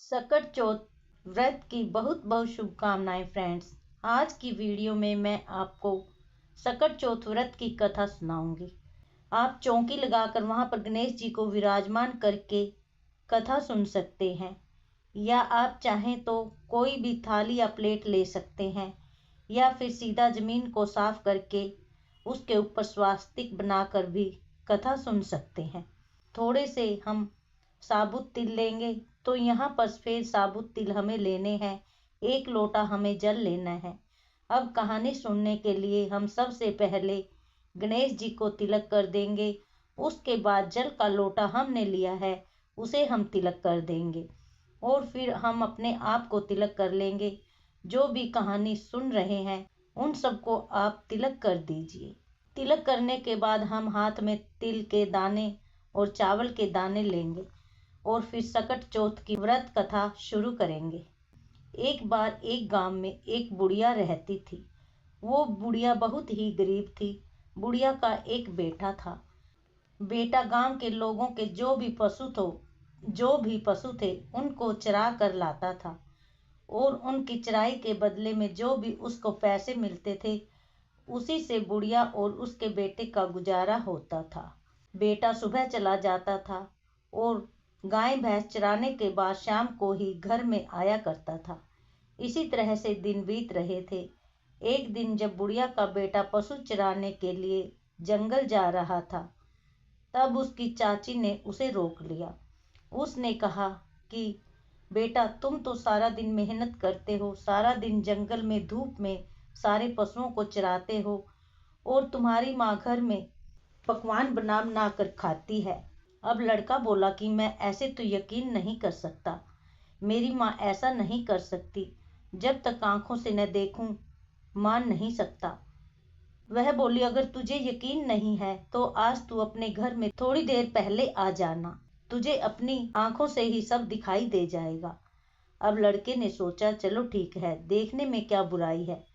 सकट चौथ व्रत की बहुत बहुत शुभकामनाएं फ्रेंड्स। आज की वीडियो में मैं आपको सकट चौथ व्रत की कथा सुनाऊंगी। आप चौकी लगाकर वहां पर गणेश जी को विराजमान करके कथा सुन सकते हैं, या आप चाहें तो कोई भी थाली या प्लेट ले सकते हैं, या फिर सीधा जमीन को साफ करके उसके ऊपर स्वास्तिक बनाकर भी कथा सुन सकते हैं। थोड़े से हम साबुत तिल लेंगे, तो यहाँ पर सफेद साबुत तिल हमें लेने हैं। 1 लोटा हमें जल लेना है। अब कहानी सुनने के लिए हम सबसे पहले गणेश जी को तिलक कर देंगे। उसके बाद जल का लोटा हमने लिया है, उसे हम तिलक कर देंगे और फिर हम अपने आप को तिलक कर लेंगे। जो भी कहानी सुन रहे हैं उन सबको आप तिलक कर दीजिए। तिलक करने के बाद हम हाथ में तिल के दाने और चावल के दाने लेंगे और फिर सकट चौथ की व्रत कथा शुरू करेंगे। एक बार एक गांव में एक बुढ़िया रहती थी। वो बुढ़िया बहुत ही गरीब थी। बुढ़िया का एक बेटा था। बेटा गांव के लोगों के जो भी पशु थे उनको चरा कर लाता था और उनकी चराई के बदले में जो भी उसको पैसे मिलते थे उसी से बुढ़िया और उसके बेटे का गुजारा होता था। बेटा सुबह चला जाता था और गाय भैंस चराने के बाद शाम को ही घर में आया करता था। इसी तरह से दिन बीत रहे थे। एक दिन जब बुढ़िया का बेटा पशु चराने के लिए जंगल जा रहा था, तब उसकी चाची ने उसे रोक लिया। उसने कहा कि बेटा, तुम तो सारा दिन मेहनत करते हो, सारा दिन जंगल में धूप में सारे पशुओं को चराते हो और तुम्हारी माँ घर में पकवान बना बना कर खाती है। अब लड़का बोला कि मैं ऐसे तो यकीन नहीं कर सकता। मेरी माँ ऐसा नहीं कर सकती। जब तक आंखों से न देखूं मान नहीं सकता। वह बोली, अगर तुझे यकीन नहीं है तो आज तू अपने घर में थोड़ी देर पहले आ जाना। तुझे अपनी आंखों से ही सब दिखाई दे जाएगा। अब लड़के ने सोचा, चलो ठीक है, देखने में क्या बुराई है।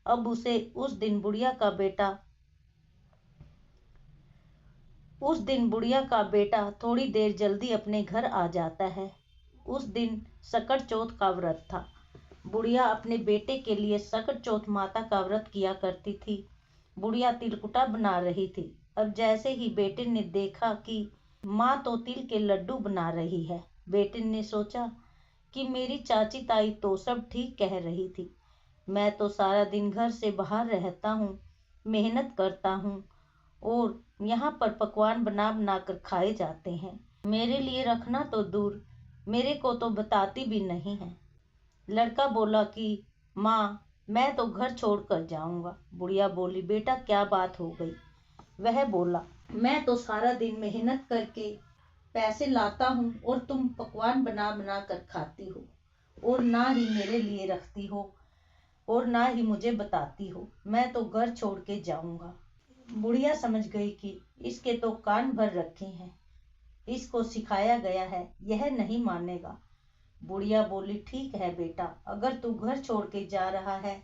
अब उस दिन बुढ़िया का बेटा थोड़ी देर जल्दी अपने घर आ जाता है। उस दिन सकट चौथ का व्रत था। बुढ़िया अपने बेटे के लिए सकट चौथ माता का व्रत किया करती थी। बुढ़िया तिलकुटा बना रही थी। अब जैसे ही बेटे ने देखा कि माँ तो तिल के लड्डू बना रही है, बेटे ने सोचा कि मेरी चाची ताई तो सब ठीक कह रही थी। मैं तो सारा दिन घर से बाहर रहता हूँ, मेहनत करता हूँ और यहाँ पर पकवान बना बना कर खाए जाते हैं। मेरे लिए रखना तो दूर, मेरे को तो बताती भी नहीं है। लड़का बोला कि माँ, मैं तो घर छोड़ कर जाऊंगा। बुढ़िया बोली, बेटा क्या बात हो गई? वह बोला, मैं तो सारा दिन मेहनत करके पैसे लाता हूँ और तुम पकवान बना बना कर खाती हो और ना ही मेरे लिए रखती हो और ना ही मुझे बताती हो। मैं तो घर छोड़ के जाऊंगा। बुढ़िया समझ गई कि इसके तो कान भर रखे हैं, इसको सिखाया गया है, यह नहीं मानेगा। बुढ़िया बोली, ठीक है बेटा, अगर तू घर छोड़ के जा रहा है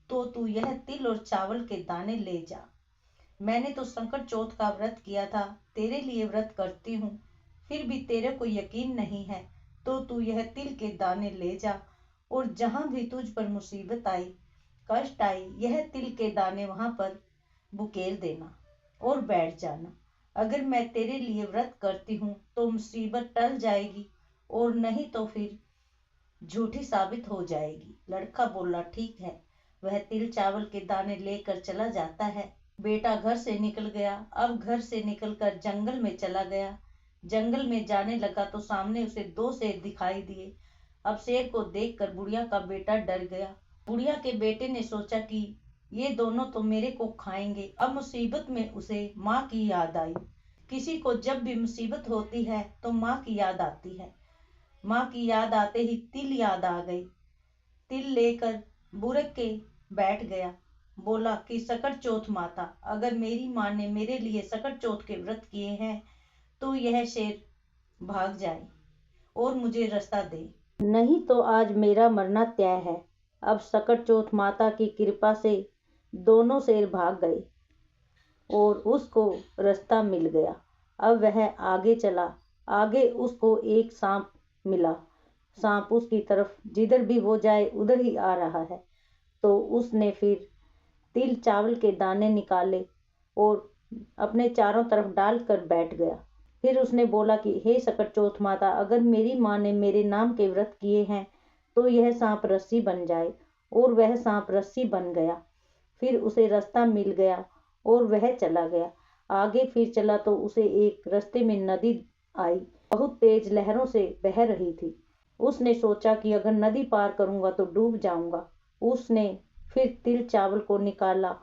तो तू यह तिल और चावल के दाने ले जा। मैंने तो संकट चौथ का व्रत किया था, तेरे लिए व्रत करती हूँ, फिर भी तेरे को यकीन नहीं है तो तू यह तिल के दाने ले जा और जहां भी तुझ पर मुसीबत आई, कष्ट आई, यह तिल के दाने वहां पर बुकेर देना और बैठ जाना। अगर मैं तेरे लिए व्रत करती हूँ तो मुसीबत टल जाएगी और नहीं तो फिर झूठी साबित हो जाएगी। लड़का बोला, ठीक है। वह तिल चावल के दाने लेकर चला जाता है। बेटा घर से निकल गया। अब घर से निकलकर जंगल में चला गया। जंगल में जाने लगा तो सामने उसे 2 शेर दिखाई दिए। अब शेर को देखकर बुढ़िया का बेटा डर गया। बुढ़िया के बेटे ने सोचा कि ये दोनों तो मेरे को खाएंगे। अब मुसीबत में उसे माँ की याद आई। किसी को जब भी मुसीबत होती है तो माँ की याद आती है। माँ की याद आते ही तिल याद आ गई। तिल लेकर बुरक के बैठ गया। बोला कि सकट चौथ माता, अगर मेरी माँ ने मेरे लिए सकट चौथ के व्रत किए हैं तो यह शेर भाग जाए और मुझे रास्ता दे, नहीं तो आज मेरा मरना तय है। अब सकट चौथ माता की कृपा से दोनों शेर भाग गए और उसको रास्ता मिल गया। अब वह आगे चला। आगे उसको एक सांप मिला। सांप उसकी तरफ जिधर भी वो जाए उधर ही आ रहा है। तो उसने फिर तिल चावल के दाने निकाले और अपने चारों तरफ डाल कर बैठ गया। फिर उसने बोला कि हे सकटचोथ माता, अगर मेरी माँ ने मेरे नाम के व्रत किए हैं तो यह सांप रस्सी बन जाए। और वह सांप रस्सी बन गया। फिर उसे रास्ता मिल गया और वह चला गया। आगे फिर चला तो उसे एक रास्ते में नदी आई, बहुत तेज लहरों से बह रही थी। उसने सोचा कि अगर नदी पार करूंगा तो डूब जाऊंगा। उसने फिर तिल चावल को निकाला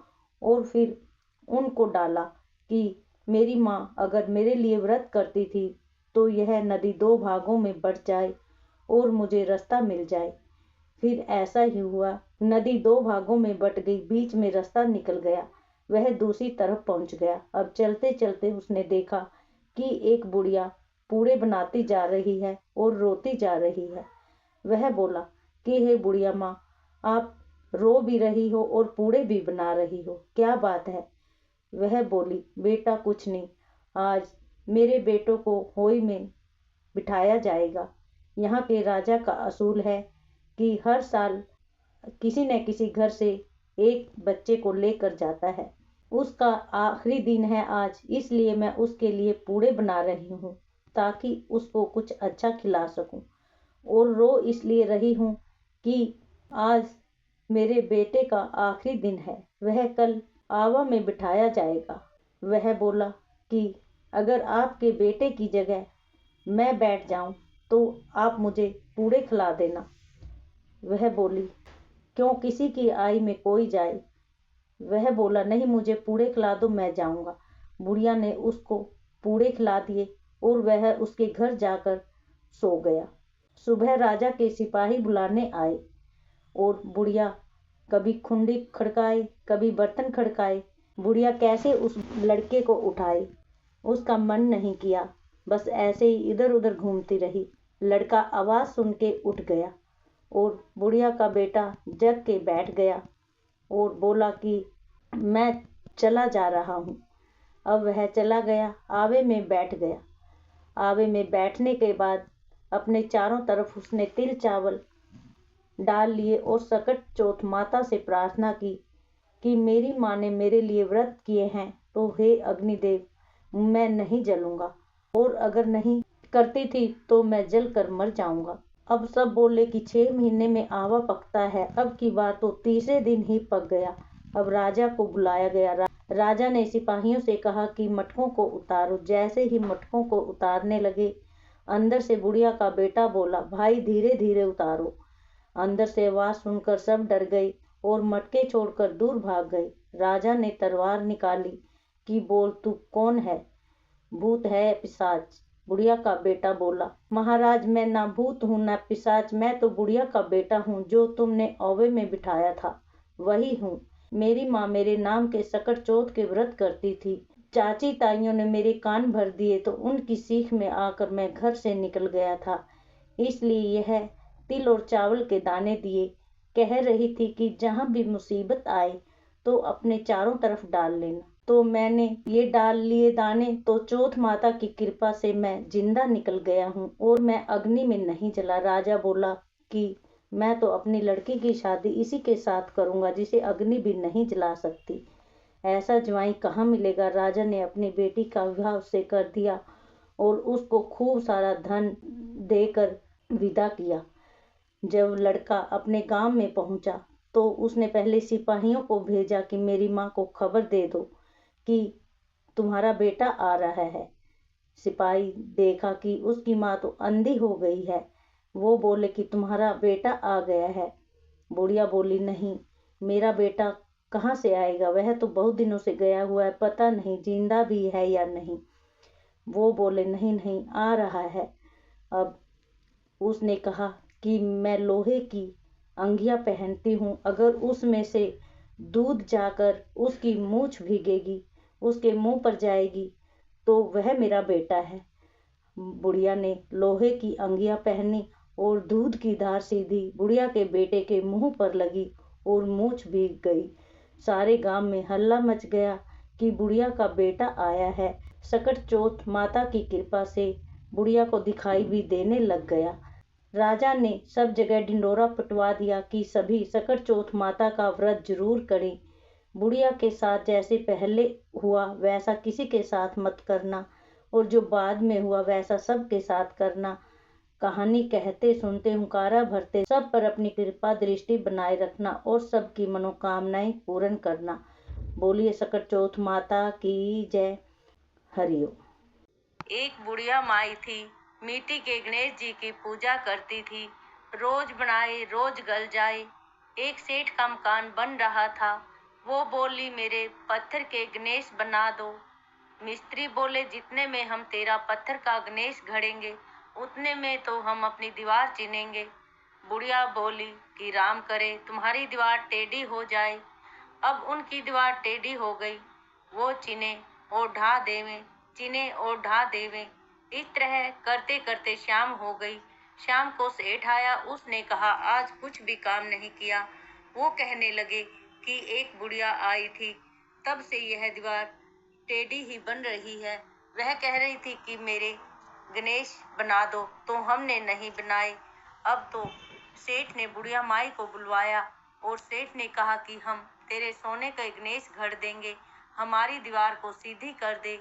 और फिर उनको डाला कि मेरी माँ अगर मेरे लिए व्रत करती थी तो यह नदी 2 भागों में बट जाए और मुझे रास्ता मिल जाए। फिर ऐसा ही हुआ, नदी 2 भागों में बट गई, बीच में रास्ता निकल गया, वह दूसरी तरफ पहुंच गया। अब चलते चलते उसने देखा कि एक बुढ़िया पूड़े बनाती जा रही है और रोती जा रही है। वह बोला कि हे बुढ़िया माँ, आप रो भी रही हो और पूड़े भी बना रही हो, क्या बात है? वह बोली, बेटा कुछ नहीं, आज मेरे बेटों को होई में बिठाया जाएगा। यहाँ के राजा का असूल है कि हर साल किसी न किसी घर से एक बच्चे को लेकर जाता है। उसका आखिरी दिन है आज, इसलिए मैं उसके लिए पूड़े बना रही हूँ ताकि उसको कुछ अच्छा खिला सकूं। और रो इसलिए रही हूँ कि आज मेरे बेटे का आखिरी दिन है, वह कल आवा में बिठाया जाएगा। वह बोला कि अगर आपके बेटे की जगह मैं बैठ जाऊं तो आप मुझे पूड़े खिला देना। वह बोली, क्यों, किसी की आई में कोई जाए? वह बोला, नहीं, मुझे पूड़े खिला दो, मैं जाऊंगा। बुढ़िया ने उसको पूड़े खिला दिए और वह उसके घर जाकर सो गया। सुबह राजा के सिपाही बुलाने आए और बुढ़िया कभी खुंडी खड़काए, कभी बर्तन खड़काए। बुढ़िया कैसे उस लड़के को उठाए, उसका मन नहीं किया, बस ऐसे ही इधर उधर घूमती रही। लड़का आवाज सुन के उठ गया और बुढ़िया का बेटा जग के बैठ गया और बोला कि मैं चला जा रहा हूँ। अब वह चला गया, आवे में बैठ गया। आवे में बैठने के बाद अपने चारों तरफ उसने तिल चावल डाल लिए और सकट चौथ माता से प्रार्थना की कि मेरी माँ ने मेरे लिए व्रत किए हैं तो हे अग्निदेव, मैं नहीं जलूंगा, और अगर नहीं करती थी तो मैं जल कर मर जाऊंगा। अब सब बोले कि 6 महीने में आवा पकता है, अब की बार तो तीसरे दिन ही पक गया। अब राजा को बुलाया गया। राजा ने सिपाहियों से कहा कि मटकों को उतारो। जैसे ही मटकों को उतारने लगे, अंदर से बुढ़िया का बेटा बोला, भाई धीरे धीरे उतारो। अंदर से आवाज सुनकर सब डर गए और मटके छोड़कर दूर भाग गए। राजा ने तलवार निकाली कि बोल, तू कौन है? भूत है, पिशाच? बुढ़िया का बेटा बोला, महाराज मैं ना भूत हूँ ना पिशाच, मैं तो बुढ़िया का बेटा हूँ जो तुमने औवे में बिठाया था, वही हूँ। मेरी माँ मेरे नाम के सकट चौथ के व्रत करती थी। चाची ताइयों ने मेरे कान भर दिए तो उनकी सीख में आकर मैं घर से निकल गया था, इसलिए यह तिल और चावल के दाने दिए। कह रही थी कि जहाँ भी मुसीबत आए तो अपने चारों तरफ डाल लेना। तो मैंने ये डाल लिए दाने, तो चौथ माता की कृपा से मैं जिंदा निकल गया हूँ और मैं अग्नि में नहीं जला। राजा बोला कि मैं तो अपनी लड़की की शादी इसी के साथ करूंगा जिसे अग्नि भी नहीं जला सकती। ऐसा ज्वाई कहाँ मिलेगा? राजा ने अपनी बेटी का विवाह उससे कर दिया और उसको खूब सारा धन देकर विदा किया। जब लड़का अपने गांव में पहुंचा तो उसने पहले सिपाहियों को भेजा कि मेरी माँ को खबर दे दो कि तुम्हारा बेटा आ रहा है। सिपाही देखा कि उसकी माँ तो अंधी हो गई है। वो बोले कि तुम्हारा बेटा आ गया है। बुढ़िया बोली, नहीं, मेरा बेटा कहाँ से आएगा, वह तो बहुत दिनों से गया हुआ है, पता नहीं जिंदा भी है या नहीं। वो बोले, नहीं नहीं, आ रहा है। अब उसने कहा कि मैं लोहे की अंगिया पहनती हूँ, अगर उसमें से दूध जाकर उसकी मूछ भीगेगी, उसके मुंह पर जाएगी तो वह मेरा बेटा है। बुढ़िया ने लोहे की अंगिया पहनी और दूध की धार सीधी बुढ़िया के बेटे के मुंह पर लगी और मूछ भीग गई। सारे गांव में हल्ला मच गया कि बुढ़िया का बेटा आया है। सकट चौथ माता की कृपा से बुढ़िया को दिखाई भी देने लग गया। राजा ने सब जगह ढिंडोरा पिटवा दिया कि सभी सकट चौथ माता का व्रत जरूर करें। बुढ़िया के साथ जैसे पहले हुआ वैसा किसी के साथ मत करना, और जो बाद में हुआ वैसा सबके साथ करना। कहानी कहते सुनते हुंकारा भरते सब पर अपनी कृपा दृष्टि बनाए रखना और सबकी मनोकामनाएं पूर्ण करना। बोलिए सकट चौथ माता की जय। हरिओम। एक बुढ़िया माई थी, मिट्टी के गणेश जी की पूजा करती थी। रोज बनाए रोज गल जाए। एक सेठ का मकान बन रहा था। वो बोली, मेरे पत्थर के गणेश बना दो। मिस्त्री बोले, जितने में हम तेरा पत्थर का गणेश घड़ेंगे उतने में तो हम अपनी दीवार चीनेंगे। बुढ़िया बोली कि राम करे तुम्हारी दीवार टेढ़ी हो जाए। अब उनकी दीवार टेढ़ी हो गई। वो चिने और ढा देवे, चिने और ढा देवे। इस तरह करते करते शाम हो गई। शाम को सेठ आया। उसने कहा, आज कुछ भी काम नहीं किया। वो कहने लगे कि एक बुढ़िया आई थी, तब से यह दीवार टेढ़ी ही बन रही है। वह कह रही थी कि मेरे गणेश बना दो, तो हमने नहीं बनाए। अब तो सेठ ने बुढ़िया माई को बुलवाया और सेठ ने कहा कि हम तेरे सोने के गणेश घड़ देंगे, हमारी दीवार को सीधी कर दे।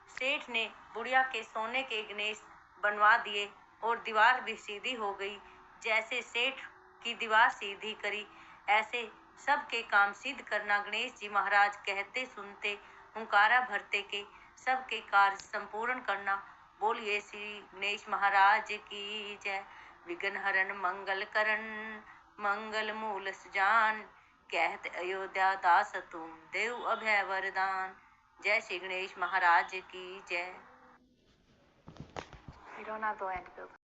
सेठ ने बुढ़िया के सोने के गणेश बनवा दिए और दीवार भी सीधी हो गई। जैसे सेठ की दीवार सीधी करी, ऐसे सबके काम सिद्ध करना गणेश जी महाराज कहते सुनते हुंकारा भरते के सबके कार्य संपूर्ण करना। बोलिए श्री गणेश महाराज की जय। विघ्न हरन मंगल करण, मंगल मूल सुजान, कहत अयोध्या दास तुम देव अभय वरदान। जय श्री गणेश महाराज की जय। We don't have the land to build.